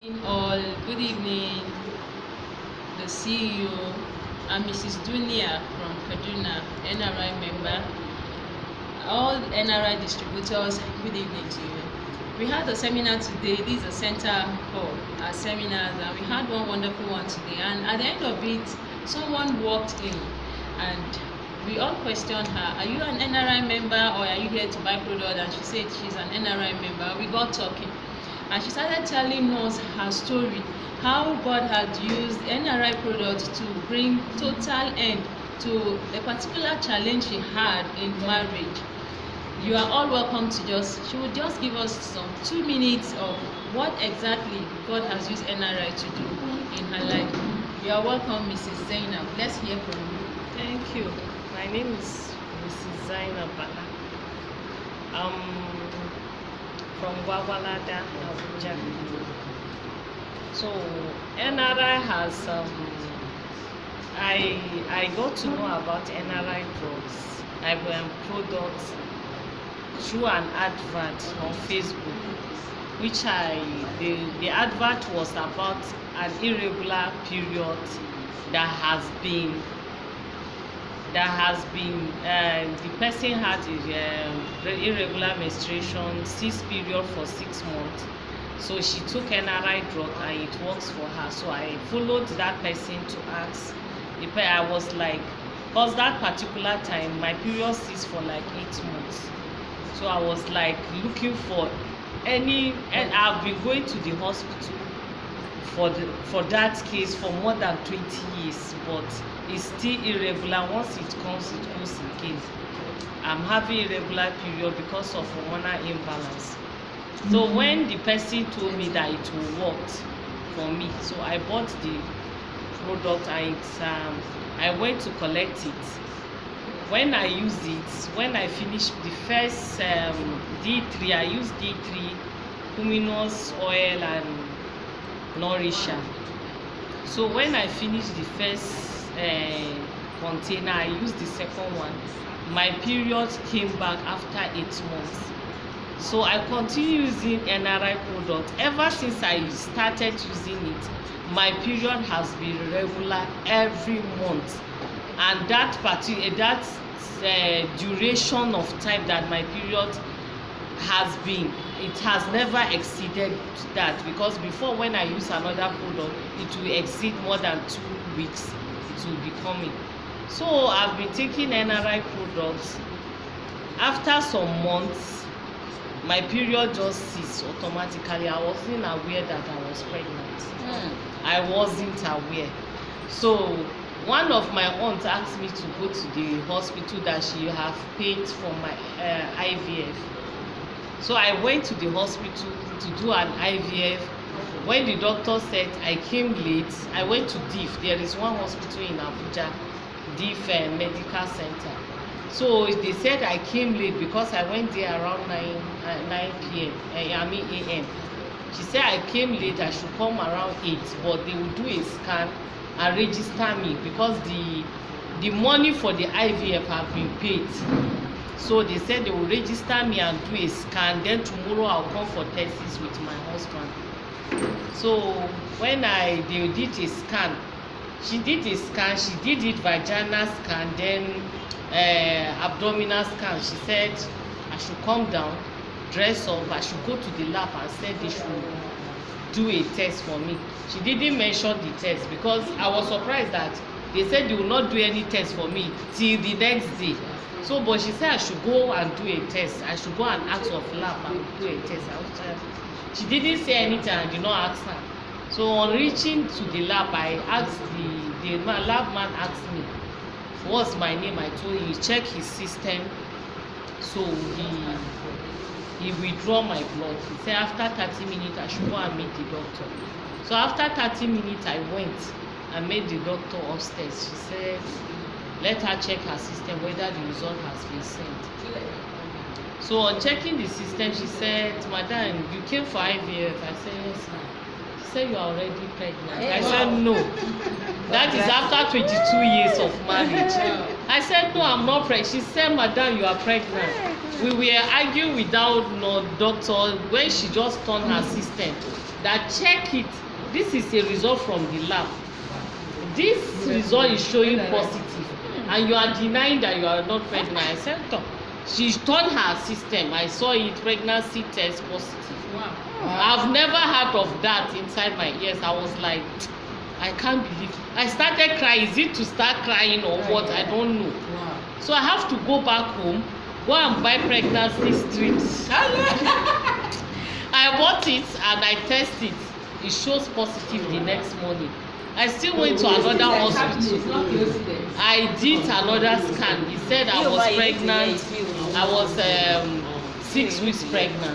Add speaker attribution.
Speaker 1: All good evening, the CEO and Mrs. Dunia from Kaduna, NRI member, all NRI distributors, good evening to you. We had a seminar today. This is a center for our seminars, and we had one wonderful one today, and at the end of it, someone walked in and we all questioned her, are you an NRI member or are you here to buy product? And she said she's an NRI member. We got talking and she started telling us her story, how God had used NRI products to bring total end to a particular challenge she had in marriage. You are all welcome to she would just give us some 2 minutes of what exactly God has used NRI to do in her life. You are welcome, Mrs. Zainab. Let's hear from you.
Speaker 2: Thank you. My name is Mrs. Zainab Bala. From Gwagwalada, Abuja. So NRI has I got to know about NRI products through an advert on Facebook, which the advert was about an irregular period that has been the person had irregular menstruation, cyst period for 6 months. So she took NRI drug and it works for her. So I followed that person to ask I was like, because that particular time my period ceased for like 8 months. So I was like looking for and I've been going to the hospital for that case for more than 20 years, but it's still irregular. Once it comes, it goes again. I'm having irregular period because of hormonal imbalance. So when the person told me that it will work for me, so I bought the product and I went to collect it. When I used it, when I finished the first D3, I used D3, luminous oil and nourisher. So when I finished the first container, I used the second one. My period came back after 8 months. So I continue using NRI product. Ever since I started using it, my period has been regular every month, and that duration of time that my period has been, it has never exceeded that, because before when I use another product, it will exceed more than 2 weeks. It will be coming. So I've been taking NRI products. After some months, my period just ceased automatically. I wasn't aware that I was pregnant. I wasn't aware. So one of my aunts asked me to go to the hospital that she have paid for my IVF. So I went to the hospital to do an IVF. When the doctor said I came late, I went to DIF. There is one hospital in Abuja, DIF Medical Center. So they said I came late because I went there around 9 p.m. a.m. She said I came late, I should come around 8, but they will do a scan and register me because the money for the IVF have been paid. So they said they will register me and do a scan. Then tomorrow I'll come for tests with my husband. So when they did a scan, she did a scan. She did it vaginal scan, then abdominal scan. She said I should come down, dress up, I should go to the lab and said they should do a test for me. She didn't mention the test because I was surprised that they said they will not do any test for me till the next day. So, but she said I should go and do a test. I should go and ask of lab and do a test. She didn't say anything. I did not ask her. So on reaching to the lab, I asked the lab man asked me, what's my name? I told him, he checked his system. So he withdraw my blood. He said after 30 minutes I should go and meet the doctor. So after 30 minutes I went and met the doctor upstairs. She said let her check her system whether the result has been sent. So on checking the system, she said, madam, you came for IVF. I said yes, ma'am. She said you are already pregnant. I said no. That is after 22 years of marriage. I said no, I'm not pregnant. She said, madam, you are pregnant. We were arguing without no doctor. When she just turned her system, that check it. This is a result from the lab. This result is showing positive, and you are denying that you are not pregnant. I said, no. She turned her system. I saw it, pregnancy test positive.
Speaker 1: Wow.
Speaker 2: I've never heard of that inside my ears. I was like, I can't believe. I started crying. Is it to start crying or what? I don't know.
Speaker 1: Wow.
Speaker 2: So I have to go back home, go and buy pregnancy strips. I bought it and I tested it. It shows positive the next morning. I still went to another hospital. I did another scan. He said I was pregnant. I was 6 weeks pregnant.